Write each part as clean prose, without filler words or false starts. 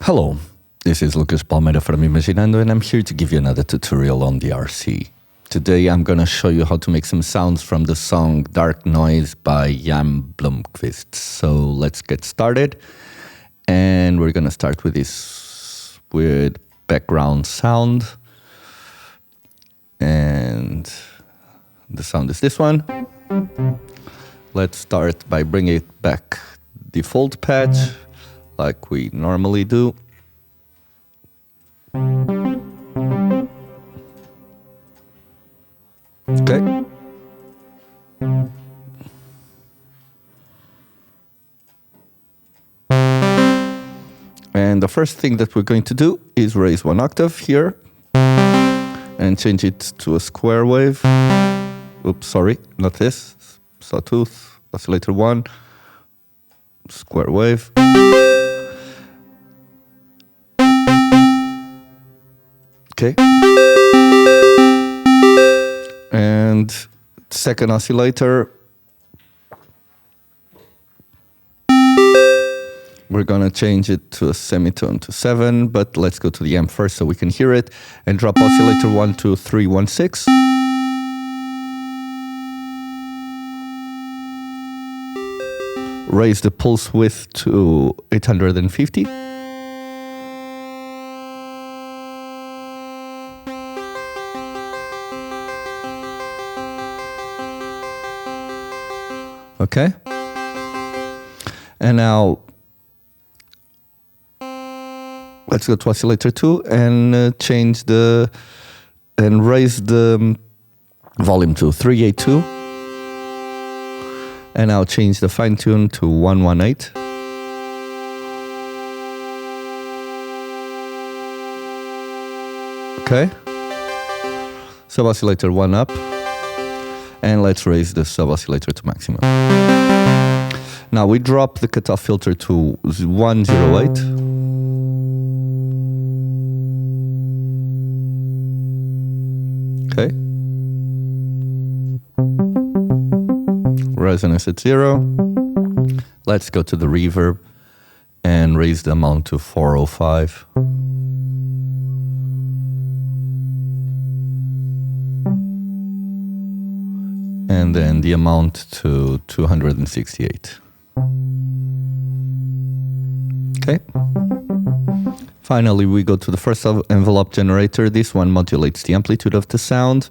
Hello, this is Lucas Palmeira from Imaginando, and I'm here to give you another tutorial on DRC. Today I'm gonna show you how to make some sounds from the song Dark Noise by Jan Blomqvist. So let's get started, and we're gonna start with this weird background sound, and the sound is this one. Let's start by bringing it back default patch like we normally do. Okay. And the first thing that we're going to do is raise one octave here and change it to a square wave. Oops, sorry, not this. Sawtooth, oscillator 1, square wave. Okay. And second oscillator, we're gonna change it to a semitone to 7, but let's go to the amp first so we can hear it, and drop oscillator 1 to 316. Raise the pulse width to 850. Okay. And now let's go to oscillator 2 and change and raise the volume to 382. And now change the fine tune to 118. Okay. Sub oscillator 1 up. And let's raise the sub oscillator to maximum. Now we drop the cutoff filter to 108. Okay. Resonance at 0. Let's go to the reverb and raise the amount to 405. And then the amount to 268. Okay. Finally, we go to the first envelope generator. This one modulates the amplitude of the sound.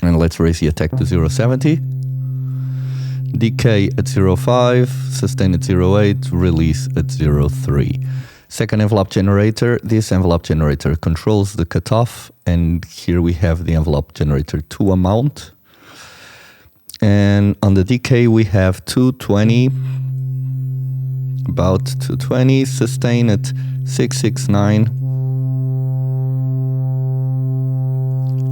And let's raise the attack to 070. Decay at 0.5, sustain at 0.8, release at 0.3. Second envelope generator. This envelope generator controls the cutoff, and here we have the envelope generator 2 amount. And on the decay we have 220, about 220, sustain at 669,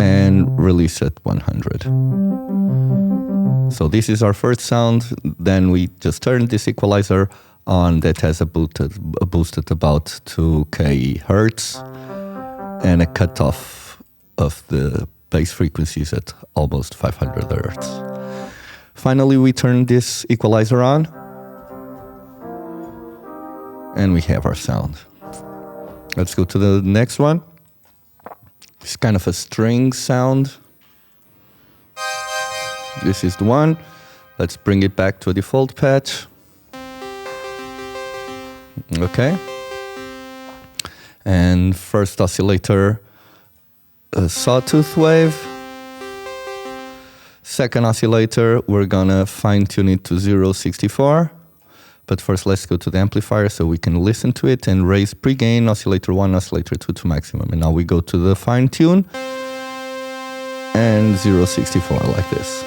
and release at 100. So this is our first sound. Then we just turn this equalizer on that has a boost at about 2k hertz and a cutoff of the bass frequencies at almost 500 hertz. Finally, we turn this equalizer on and we have our sound. Let's go to the next one. It's kind of a string sound. This is the one. Let's bring it back to a default patch. Okay. And first oscillator, a sawtooth wave. Second oscillator, we're gonna fine tune it to 0.64. But first let's go to the amplifier so we can listen to it and raise pre-gain oscillator 1, oscillator 2 to maximum. And now we go to the fine tune and 0.64 like this.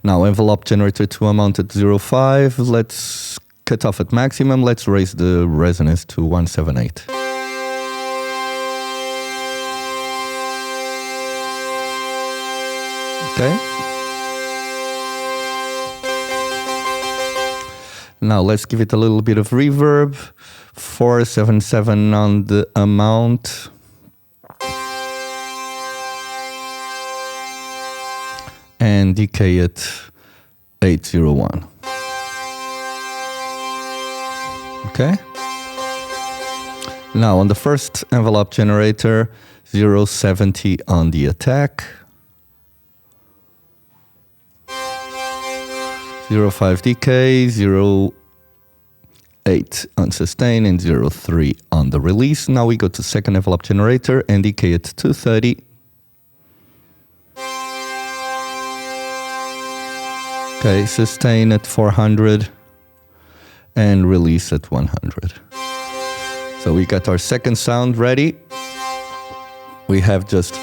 Now envelope generator 2 amount at 0.5. Let's cut off at maximum. Let's raise the resonance to 178. Okay. Now let's give it a little bit of reverb. 477 on the amount. And decay at 801. Okay. Now on the first envelope generator, 0.70 on the attack, 0.5 decay, 0.8 on sustain, and 0.3 on the release. Now we go to second envelope generator and decay at 230. Okay, sustain at 400 and release at 100. So we got our second sound ready. We have just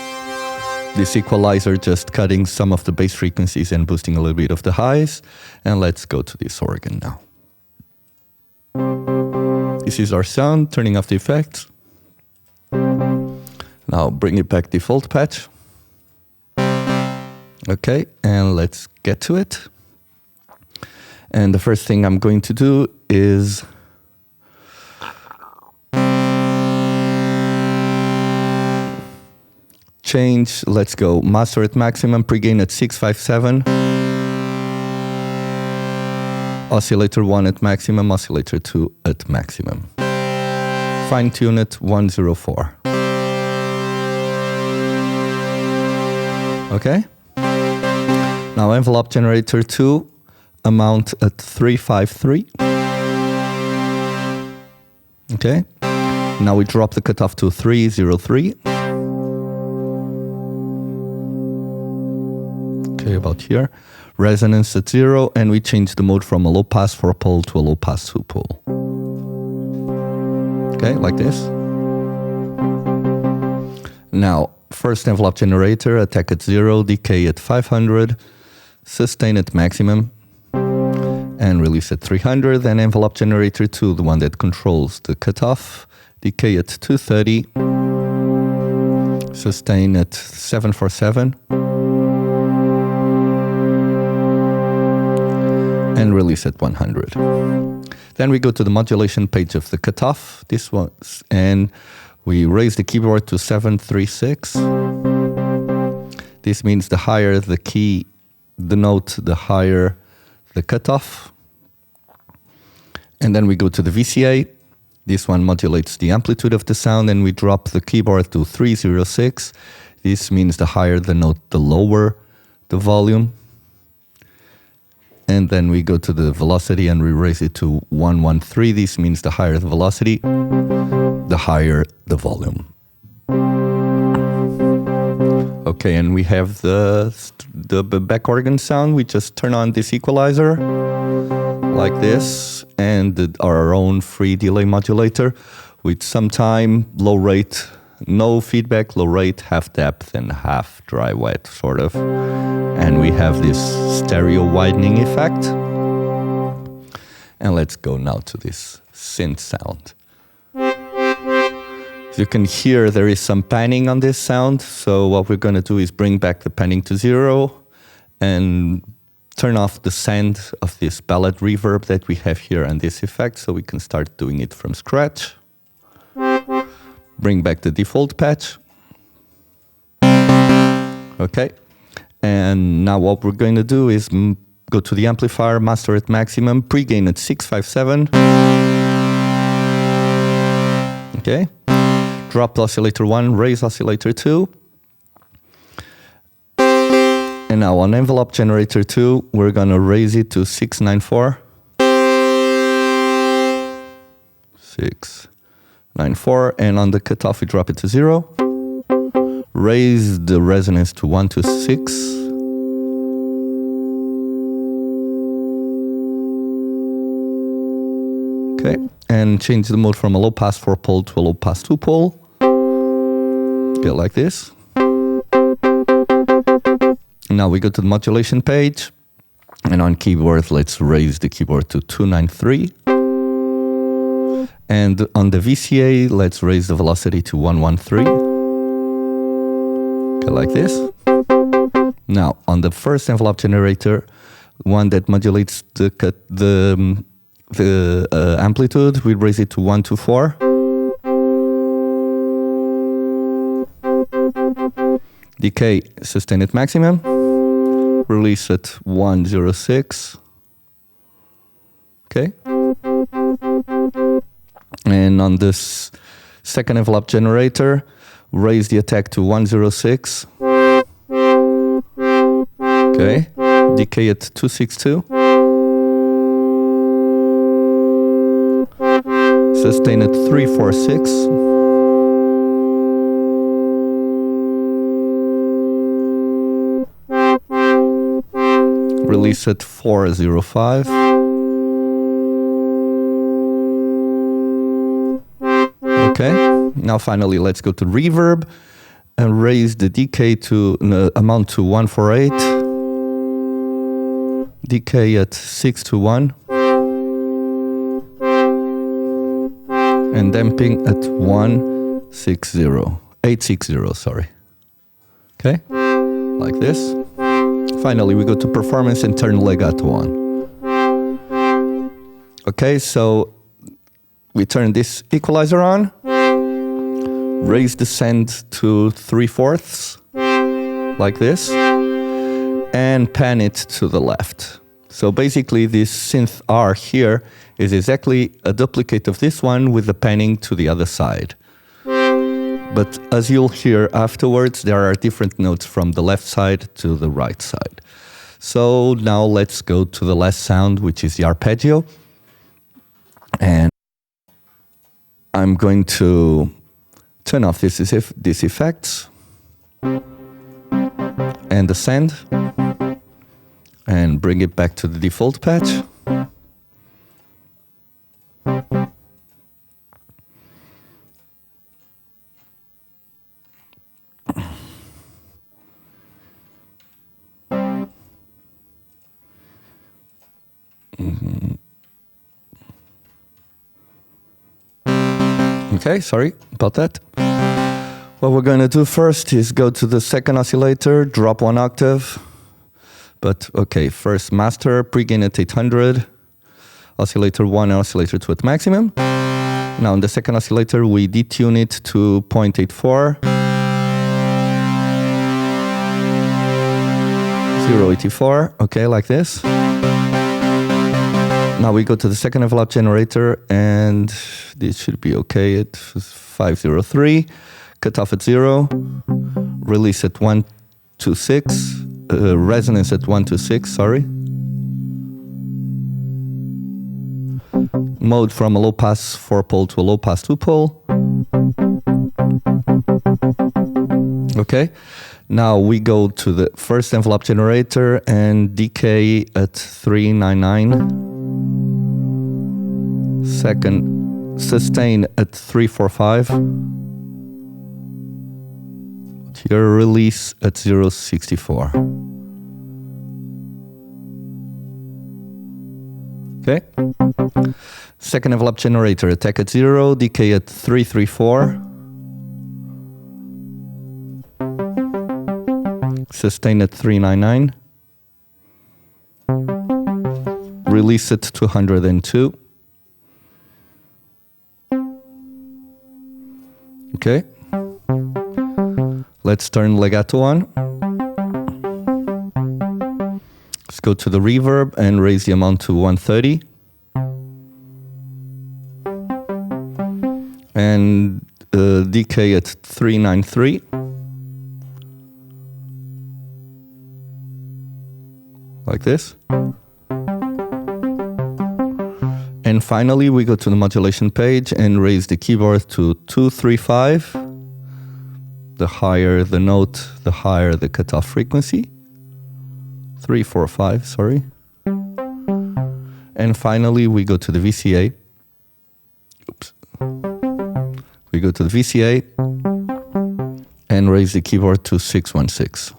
this equalizer just cutting some of the bass frequencies and boosting a little bit of the highs. And let's go to this organ now. This is our sound, turning off the effects. Now bring it back default patch. Okay, and let's get to it. And the first thing I'm going to do is change, let's go master at maximum, pregain at 657, oscillator 1 at maximum, oscillator 2 at maximum, fine tune at 104. Okay? Now envelope generator 2, amount at 353. Okay? Now we drop the cutoff to 303. Okay, about here. Resonance at 0, and we change the mode from a low pass 4-pole to a low pass 2-pole. Okay, like this. Now, first envelope generator, attack at 0, decay at 500, sustain at maximum, and release at 300. Then envelope generator 2, the one that controls the cutoff, decay at 230, sustain at 747, and release at 100. Then we go to the modulation page of the cutoff, this one, and we raise the keyboard to 736. This means the higher the key, the note, the higher the cutoff. And then we go to the VCA. This one modulates the amplitude of the sound, and we drop the keyboard to 306. This means the higher the note, the lower the volume. And then we go to the velocity and we raise it to 113. This means the higher the velocity, the higher the volume. Okay, and we have the back organ sound. We just turn on this equalizer like this, and our own free delay modulator with some time, low rate, no feedback, low rate, half depth and half dry wet, sort of. And we have this stereo widening effect. And let's go now to this synth sound. As you can hear, there is some panning on this sound. So what we're going to do is bring back the panning to 0 and turn off the send of this ballad reverb that we have here and this effect, so we can start doing it from scratch. Bring back the default patch. Okay. And now what we're going to do is go to the amplifier, master at maximum, pregain at 657. Okay. Drop oscillator 1, raise oscillator 2. And now on envelope generator 2, we're going to raise it to 694. 694. And on the cutoff, we drop it to 0. Raise the resonance to 126. Okay. And change the mode from a low pass 4-pole to a low pass 2-pole. Get like this. Now we go to the modulation page, and on keyboard, let's raise the keyboard to 293. And on the VCA, let's raise the velocity to 113. Okay, like this. Now, on the first envelope generator, one that modulates the amplitude, we raise it to 124. Decay, sustain at maximum. Release at 106. Okay. And on this second envelope generator, raise the attack to 106. Okay, decay at 262. Sustain at 346. Release at 405. Okay, now finally let's go to reverb and raise the decay to amount to 148. Decay at 621. And damping at 860, sorry. Okay, like this. Finally, we go to performance and turn legato on. Okay, so we turn this equalizer on, raise the send to 3/4, like this, and pan it to the left. So basically this synth R here is exactly a duplicate of this one with the panning to the other side. But as you'll hear afterwards, there are different notes from the left side to the right side. So now let's go to the last sound, which is the arpeggio. And I'm going to turn off these effects and the send and bring it back to the default patch. Okay, sorry about that. What we're going to do first is go to the second oscillator, drop 1 octave. But okay, first master, pre-gain at 800, oscillator 1 and oscillator 2 at maximum. Now in the second oscillator, we detune it to 0.84, 0.84, okay, like this. Now we go to the second envelope generator, and this should be okay at 503, cut off at 0, release at 126, resonance at 126, sorry. Mode from a low pass 4-pole to a low pass 2-pole. Okay, now we go to the first envelope generator and decay at 399. Second, sustain at 345. Here, release at 064. Okay. Second envelope generator, attack at 0, decay at 334. Sustain at 399. Release at 202. Okay. Let's turn legato on. Let's go to the reverb and raise the amount to 130. And decay at 393. Like this. And finally, we go to the modulation page and raise the keyboard to 235. The higher the note, the higher the cutoff frequency. 345, sorry. And finally, we go to the VCA. Oops. We go to the VCA and raise the keyboard to 616.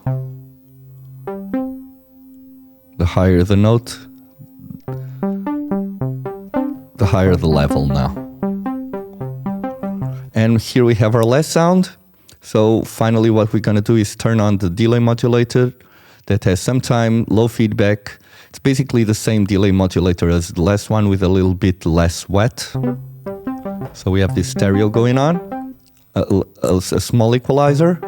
The higher the note, the higher the level now. And here we have our last sound. So finally what we're going to do is turn on the delay modulator that has sometime low feedback. It's basically the same delay modulator as the last one with a little bit less wet. So we have this stereo going on, a small equalizer.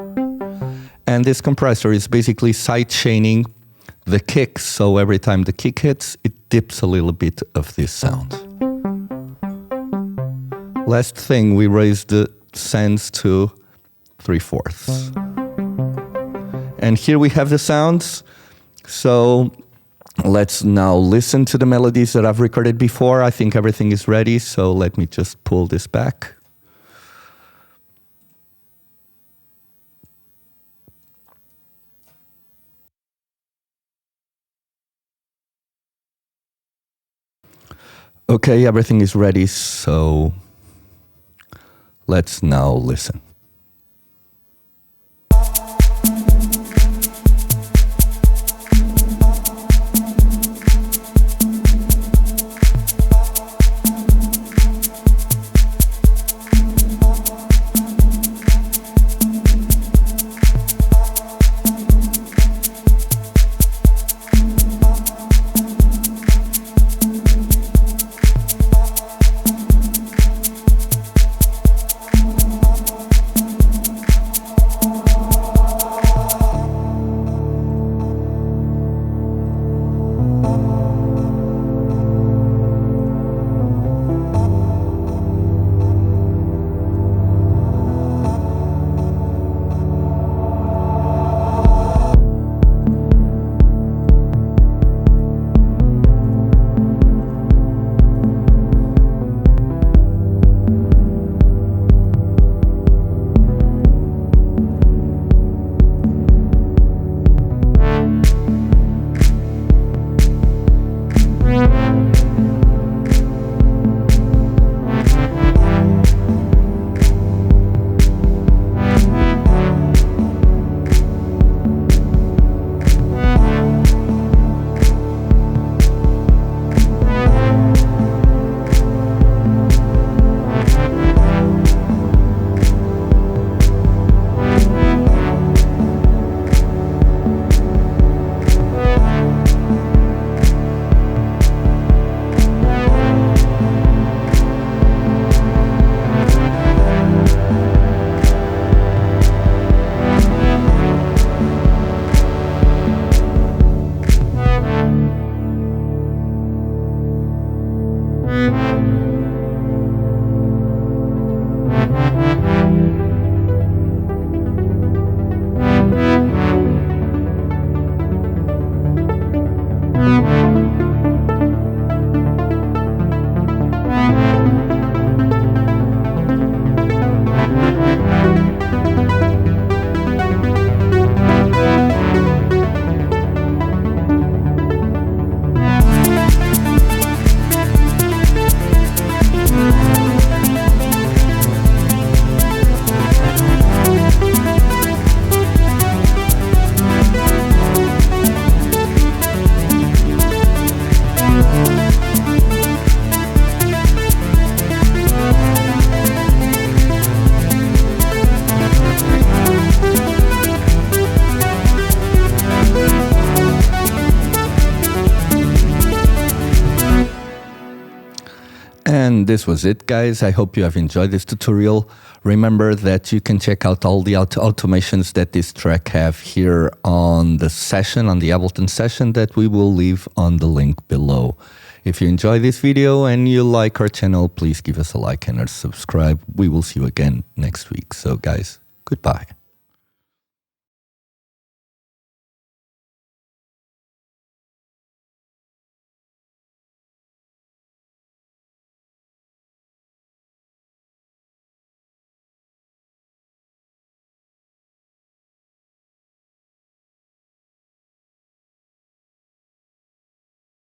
And this compressor is basically side chaining the kick. So every time the kick hits, it dips a little bit of this sound. Last thing, we raise the sends to 3/4. And here we have the sounds. So let's now listen to the melodies that I've recorded before. I think everything is ready, so let me just pull this back. Okay, everything is ready, so let's now listen. And this was it, guys. I hope you have enjoyed this tutorial. Remember that you can check out all the automations that this track have here on the session, on the Ableton session, that we will leave on the link below. If you enjoyed this video and you like our channel, please give us a like and a subscribe. We will see you again next week. So guys, goodbye.